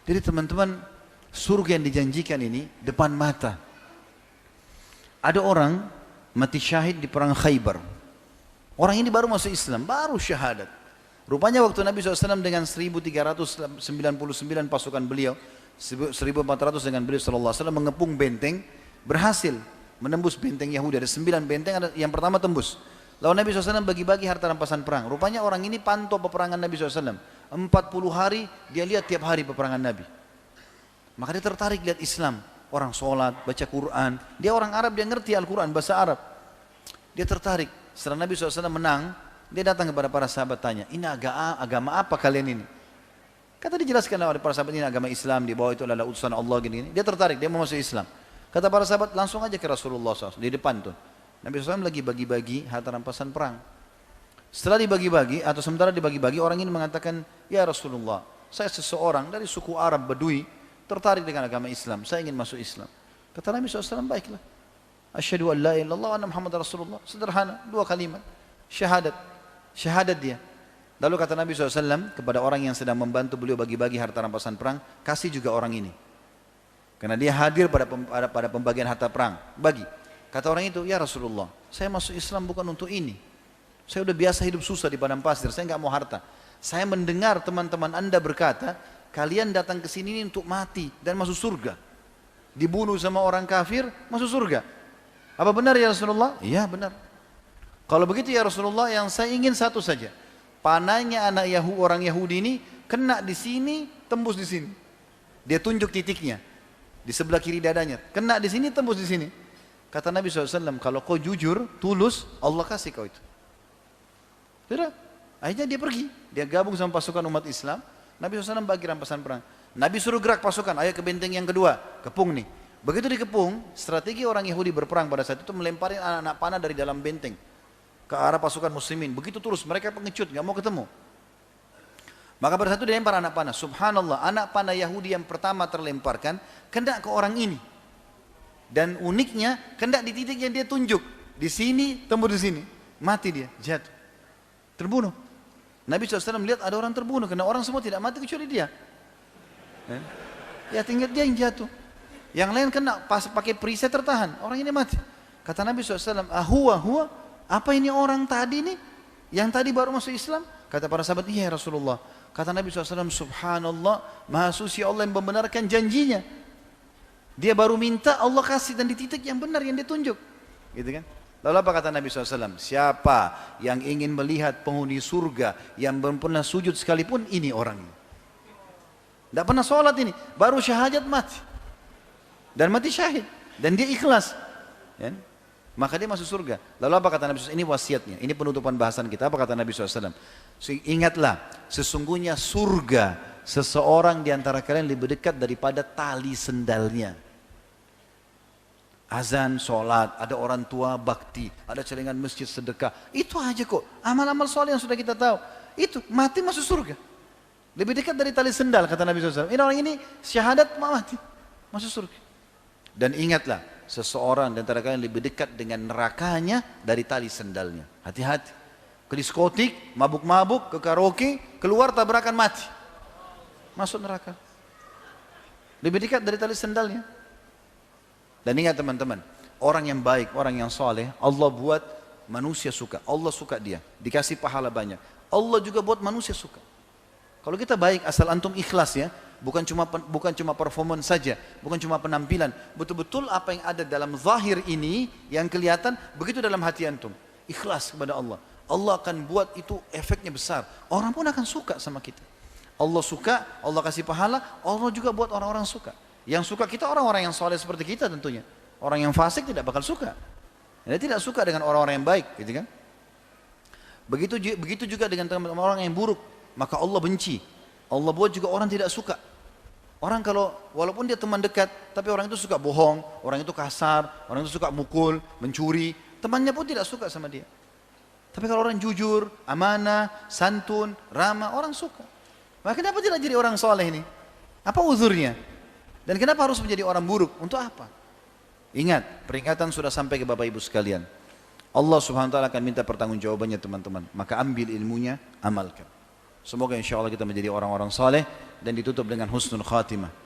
Jadi teman-teman, surga yang dijanjikan ini depan mata. Ada orang mati syahid di perang Khaybar. Orang ini baru masuk Islam, baru syahadat. Rupanya waktu Nabi SAW dengan 1399 pasukan beliau, 1400 dengan beliau SAW mengepung benteng, berhasil menembus benteng Yahudi. Ada 9 benteng, ada yang pertama tembus. Lalu Nabi SAW bagi-bagi harta rampasan perang. Rupanya orang ini pantau peperangan Nabi SAW. 40 hari dia lihat tiap hari peperangan Nabi. Maka dia tertarik lihat Islam. Orang sholat, baca Quran. Dia orang Arab, dia ngerti Al-Quran, bahasa Arab. Dia tertarik. Setelah Nabi SAW menang, dia datang kepada para sahabat tanya, ini agama apa kalian ini? Kata dijelaskan oleh para sahabat, ini agama Islam, di bawah itu adalah utusan Allah gini-gini. Dia tertarik, dia mau masuk Islam. Kata para sahabat, langsung aja ke Rasulullah SAW, di depan tuh. Nabi SAW lagi bagi-bagi harta rampasan perang. Setelah dibagi-bagi, atau sementara dibagi-bagi, orang ini mengatakan, ya Rasulullah, saya seseorang dari suku Arab Badui, tertarik dengan agama Islam, saya ingin masuk Islam. Kata Nabi SAW, baiklah. Asyhadu an la ilaha illallah wa anna Muhammad Rasulullah. Sederhana, 2 kalimat. Syahadat dia. Lalu kata Nabi SAW kepada orang yang sedang membantu beliau bagi-bagi harta rampasan perang, kasih juga orang ini. Karena dia hadir pada pembagian harta perang. Bagi. Kata orang itu, ya Rasulullah, saya masuk Islam bukan untuk ini. Saya udah biasa hidup susah di padang pasir, saya nggak mau harta. Saya mendengar teman-teman Anda berkata, kalian datang ke sini untuk mati dan masuk surga. Dibunuh sama orang kafir, masuk surga. Apa benar ya Rasulullah? Iya benar. Kalau begitu ya Rasulullah, yang saya ingin satu saja. Panahnya orang Yahudi ini kena di sini, tembus di sini. Dia tunjuk titiknya di sebelah kiri dadanya. Kena di sini, tembus di sini. Kata Nabi SAW, kalau kau jujur, tulus, Allah kasih kau itu. Sudah. Akhirnya dia pergi. Dia gabung sama pasukan umat Islam. Nabi SAW bagi rampasan perang. Nabi suruh gerak pasukan, ayo ke benteng yang kedua, kepung nih. Begitu dikepung, strategi orang Yahudi berperang pada saat itu melemparin anak-anak panah dari dalam benteng ke arah pasukan muslimin. Begitu terus, mereka pengecut, nggak mau ketemu. Maka pada saat itu dilempar anak panah. Subhanallah, anak panah Yahudi yang pertama terlemparkan, kena ke orang ini. Dan uniknya, kena di titik yang dia tunjuk. Di sini, tembus di sini. Mati dia, jatuh. Terbunuh. Nabi SAW melihat ada orang terbunuh, karena orang semua tidak mati kecuali dia. Ya tinggal dia yang jatuh. Yang lain kena pas pakai perisai tertahan, orang ini mati. Kata Nabi SAW, huwa, apa ini orang tadi nih? Yang tadi baru masuk Islam? Kata para sahabat, iya Rasulullah. Kata Nabi SAW, subhanallah, maha suci Allah yang membenarkan janjinya. Dia baru minta, Allah kasih, dan di titik yang benar yang ditunjuk. Gitu kan? Lalu apa kata Nabi SAW? Siapa yang ingin melihat penghuni surga yang belum pernah sujud sekalipun, ini orangnya. Tidak pernah sholat ini, baru syahadat mati. Dan mati syahid. Dan dia ikhlas. Ya? Maka dia masuk surga. Lalu apa kata Nabi SAW? Ini wasiatnya, ini penutupan bahasan kita. Apa kata Nabi SAW? Ingatlah, sesungguhnya surga seseorang di antara kalian lebih dekat daripada tali sendalnya. Azan, sholat, ada orang tua bakti, ada celengan masjid sedekah. Itu aja kok, amal-amal soleh yang sudah kita tahu. Itu, mati masuk surga. Lebih dekat dari tali sendal, kata Nabi SAW. Ini orang ini syahadat mati, masuk surga. Dan ingatlah, seseorang di antara kalian lebih dekat dengan nerakanya dari tali sendalnya. Hati-hati. Ke diskotik, mabuk-mabuk, ke karaoke, keluar tabrakan mati. Masuk neraka. Lebih dekat dari tali sendalnya. Dan ingat teman-teman, orang yang baik, orang yang soleh, Allah buat manusia suka. Allah suka dia, dikasih pahala banyak. Allah juga buat manusia suka. Kalau kita baik, asal antum ikhlas ya, bukan cuma performance saja, bukan cuma penampilan, betul-betul apa yang ada dalam zahir ini yang kelihatan, begitu dalam hati antum. Ikhlas kepada Allah. Allah akan buat itu efeknya besar. Orang pun akan suka sama kita. Allah suka, Allah kasih pahala, Allah juga buat orang-orang suka. Yang suka kita orang-orang yang soleh seperti kita tentunya. Orang yang fasik tidak bakal suka. Dia tidak suka dengan orang-orang yang baik, gitu kan? Begitu juga dengan teman-teman orang yang buruk, maka Allah benci. Allah buat juga orang tidak suka. Orang kalau walaupun dia teman dekat, tapi orang itu suka bohong, orang itu kasar, orang itu suka mukul, mencuri, temannya pun tidak suka sama dia. Tapi kalau orang jujur, amanah, santun, ramah, orang suka. Maka kenapa tidak jadi orang soleh ini? Apa uzurnya? Dan kenapa harus menjadi orang buruk? Untuk apa? Ingat, peringatan sudah sampai ke Bapak Ibu sekalian. Allah Subhanahu wa taala akan minta pertanggungjawabannya teman-teman. Maka ambil ilmunya, amalkan. Semoga insya Allah kita menjadi orang-orang saleh dan ditutup dengan husnul khatimah.